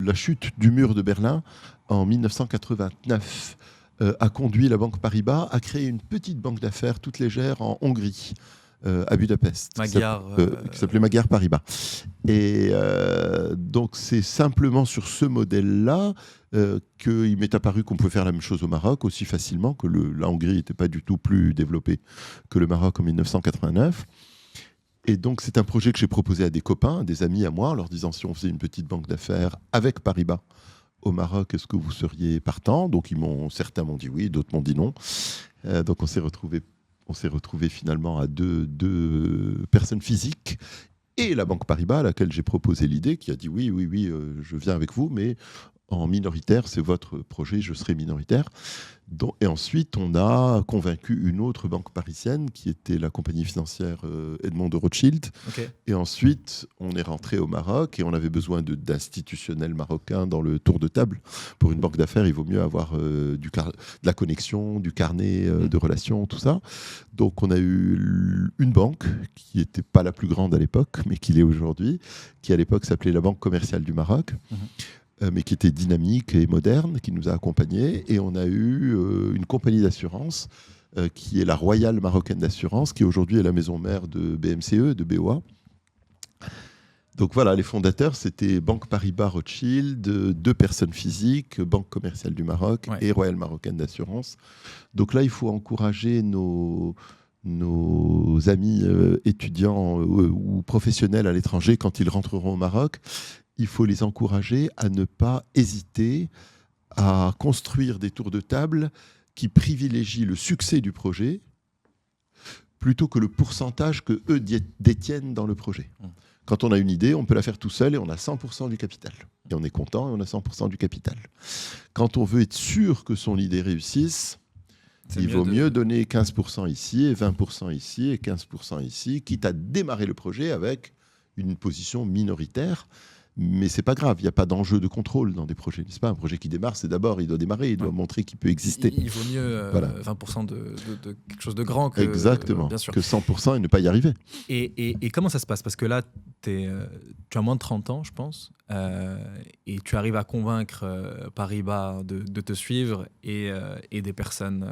la chute du mur de Berlin en 1989 a conduit la Banque Paribas à créer une petite banque d'affaires toute légère en Hongrie, à Budapest, qui s'appelait Magyar Paribas. Et donc c'est simplement sur ce modèle-là qu'il m'est apparu qu'on pouvait faire la même chose au Maroc aussi facilement, que la Hongrie n'était pas du tout plus développée que le Maroc en 1989. Et donc c'est un projet que j'ai proposé à des copains, des amis à moi, en leur disant si on faisait une petite banque d'affaires avec Paribas au Maroc, est-ce que vous seriez partant? Donc certains m'ont dit oui, d'autres m'ont dit non. Donc on s'est retrouvés finalement à deux personnes physiques et la Banque Paribas à laquelle j'ai proposé l'idée, qui a dit oui, je viens avec vous, mais en minoritaire, c'est votre projet, je serai minoritaire. Et ensuite, on a convaincu une autre banque parisienne qui était la compagnie financière Edmond de Rothschild. Okay. Et ensuite, on est rentré au Maroc et on avait besoin d'institutionnels marocains dans le tour de table. Pour une banque d'affaires, il vaut mieux avoir de la connexion, du carnet de relations, tout ça. Donc, on a eu une banque qui n'était pas la plus grande à l'époque, mais qui l'est aujourd'hui, qui à l'époque s'appelait la Banque commerciale du Maroc. Mais qui était dynamique et moderne, qui nous a accompagnés. Et on a eu une compagnie d'assurance qui est la Royale Marocaine d'Assurance, qui aujourd'hui est la maison mère de BMCE, de BOA. Donc voilà, les fondateurs, c'était Banque Paribas Rothschild, deux personnes physiques, Banque commerciale du Maroc et Royale Marocaine d'Assurance. Donc là, il faut encourager nos amis étudiants ou professionnels à l'étranger quand ils rentreront au Maroc. Il faut les encourager à ne pas hésiter à construire des tours de table qui privilégient le succès du projet plutôt que le pourcentage que eux détiennent dans le projet. Quand on a une idée, on peut la faire tout seul et on a 100% du capital. Et on est content et on a 100% du capital. Quand on veut être sûr que son idée réussisse, il vaut mieux donner 15% ici et 20% ici et 15% ici, quitte à démarrer le projet avec une position minoritaire. Mais c'est pas grave, il n'y a pas d'enjeu de contrôle dans des projets, n'est-ce pas? Un projet qui démarre, c'est d'abord, il doit démarrer, il doit montrer qu'il peut exister. Il vaut mieux 20% de quelque chose de grand que, exactement, bien sûr, que 100% et ne pas y arriver. Et comment ça se passe? Parce que là, tu as moins de 30 ans, je pense, et tu arrives à convaincre Paribas de te suivre et des personnes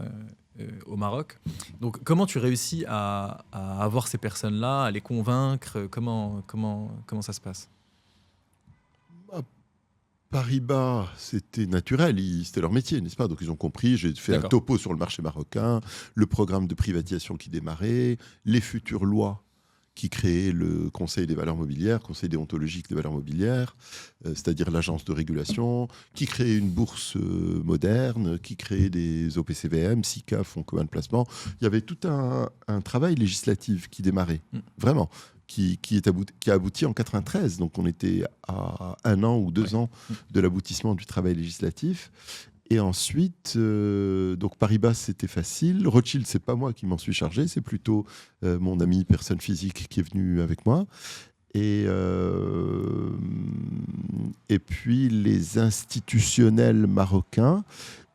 au Maroc. Donc, comment tu réussis à avoir ces personnes-là, à les convaincre? Comment ça se passe? Paribas, c'était naturel, c'était leur métier, n'est-ce pas? Donc ils ont compris, j'ai fait un topo sur le marché marocain, le programme de privatisation qui démarrait, les futures lois qui créaient le Conseil des valeurs mobilières, Conseil déontologique des valeurs mobilières, c'est-à-dire l'agence de régulation, qui créait une bourse moderne, qui créait des OPCVM, SICA, fonds communs de placement. Il y avait tout un travail législatif qui démarrait, vraiment. Qui a abouti en 93. Donc on était à 1 an ou 2 ans de l'aboutissement du travail législatif. Et ensuite, donc Paribas, c'était facile. Rothschild, c'est pas moi qui m'en suis chargé, c'est plutôt mon ami personne physique qui est venu avec moi. Et puis les institutionnels marocains,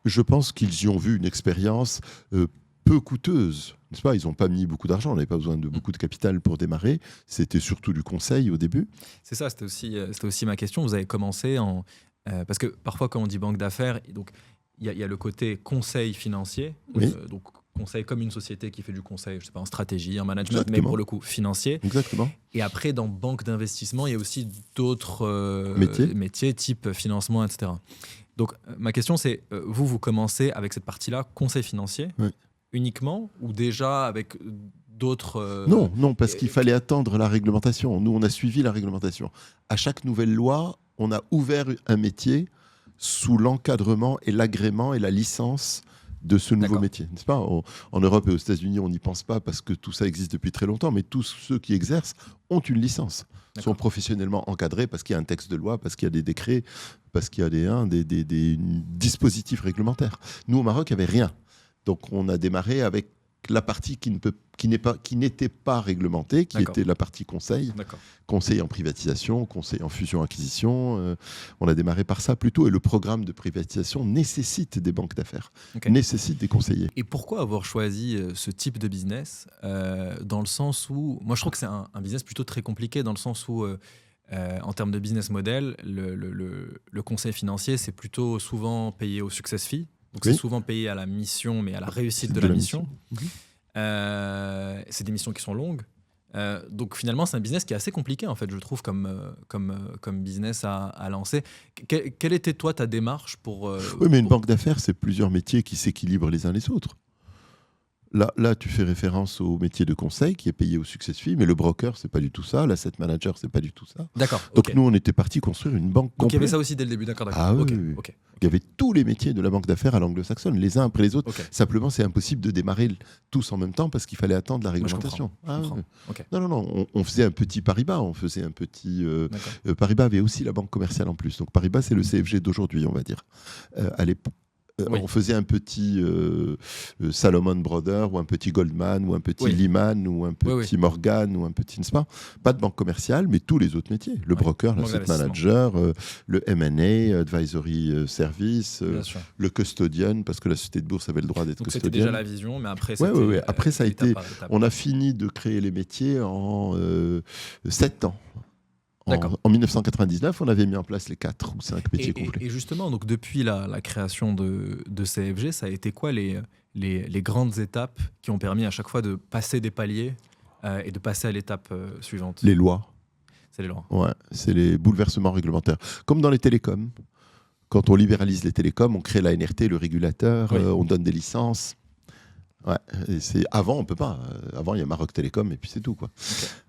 je pense qu'ils y ont vu une expérience peu coûteuse. N'est-ce pas? Ils n'ont pas mis beaucoup d'argent, on n'avait pas besoin de beaucoup de capital pour démarrer. C'était surtout du conseil au début. C'est ça, c'était aussi ma question. Vous avez commencé parce que parfois, quand on dit banque d'affaires, il y a le côté conseil financier, donc conseil comme une société qui fait du conseil, je sais pas, en stratégie, en management, exactement, mais pour le coup financier. Exactement. Et après, dans banque d'investissement, il y a aussi d'autres métiers type financement, etc. Donc, ma question, c'est, vous commencez avec cette partie-là, conseil financier, uniquement, ou déjà avec d'autres... Non, parce qu'il fallait attendre la réglementation. Nous, on a suivi la réglementation. À chaque nouvelle loi, on a ouvert un métier sous l'encadrement et l'agrément et la licence de ce nouveau métier, n'est-ce pas? En Europe et aux États-Unis, on n'y pense pas parce que tout ça existe depuis très longtemps, mais tous ceux qui exercent ont une licence, sont professionnellement encadrés parce qu'il y a un texte de loi, parce qu'il y a des décrets, parce qu'il y a des dispositifs réglementaires. Nous, au Maroc, il n'y avait rien. Donc, on a démarré avec la partie qui n'était pas réglementée, qui était la partie conseil. Conseil en privatisation, conseil en fusion-acquisition. On a démarré par ça plutôt. Et le programme de privatisation nécessite des banques d'affaires, nécessite des conseillers. Et pourquoi avoir choisi ce type de business dans le sens où... Moi, je trouve que c'est un business plutôt très compliqué dans le sens où en termes de business model, le conseil financier, c'est plutôt souvent payé au success fee. Donc, c'est souvent payé à la mission, mais à la réussite de la mission. C'est des missions qui sont longues. Donc finalement, c'est un business qui est assez compliqué, en fait, je trouve, comme business à lancer. Quelle était, toi, ta démarche pour... Oui, mais une banque d'affaires, c'est plusieurs métiers qui s'équilibrent les uns les autres. Là, tu fais référence au métier de conseil qui est payé au success fee, mais le broker, c'est pas du tout ça. L'asset manager, c'est pas du tout ça. D'accord. Donc nous, on était parti construire une banque complète. Donc il y avait ça aussi dès le début, d'accord. Ah oui. Il y avait tous les métiers de la banque d'affaires à l'anglo-saxonne, les uns après les autres. Simplement, c'est impossible de démarrer tous en même temps parce qu'il fallait attendre la réglementation. Je comprends. Non, on faisait un petit Paribas. Paribas avait aussi la banque commerciale en plus. Donc Paribas, c'est le CFG d'aujourd'hui, on va dire. À l'époque. On faisait un petit Salomon Brothers ou un petit Goldman ou un petit Lehman ou un petit Morgan ou un petit, n'est-ce pas ? Pas de banque commerciale, mais tous les autres métiers. Le broker, l'asset manager, le M&A, advisory service, le custodian, parce que la société de bourse avait le droit d'être custodian. C'était déjà la vision, mais après, Après, ça a été... On a fini de créer les métiers en 7 ans. En 1999, on avait mis en place les 4 ou 5 métiers complets. Et justement, donc depuis la création de CFG, ça a été quoi les grandes étapes qui ont permis à chaque fois de passer des paliers et de passer à l'étape suivante ? Les lois. C'est les lois. Ouais, c'est les bouleversements réglementaires. Comme dans les télécoms. Quand on libéralise les télécoms, on crée la NRT, le régulateur, on donne des licences. Ouais, avant, on peut pas. Avant, il y a Maroc Télécom et puis c'est tout, quoi.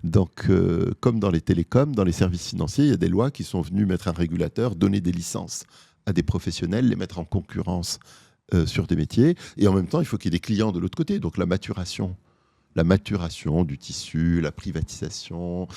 Donc, comme dans les télécoms, dans les services financiers, il y a des lois qui sont venues mettre un régulateur, donner des licences à des professionnels, les mettre en concurrence sur des métiers. Et en même temps, il faut qu'il y ait des clients de l'autre côté. Donc, la maturation du tissu, la privatisation,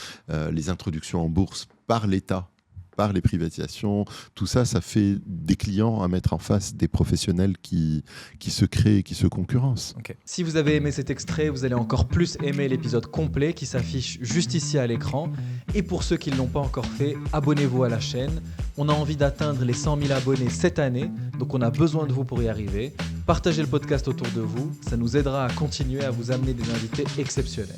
les introductions en bourse par l'État, par les privatisations, tout ça, ça fait des clients à mettre en face des professionnels qui se créent et qui se concurrencent. Si vous avez aimé cet extrait, vous allez encore plus aimer l'épisode complet qui s'affiche juste ici à l'écran. Et pour ceux qui ne l'ont pas encore fait, abonnez-vous à la chaîne. On a envie d'atteindre les 100 000 abonnés cette année, donc on a besoin de vous pour y arriver. Partagez le podcast autour de vous, ça nous aidera à continuer à vous amener des invités exceptionnels.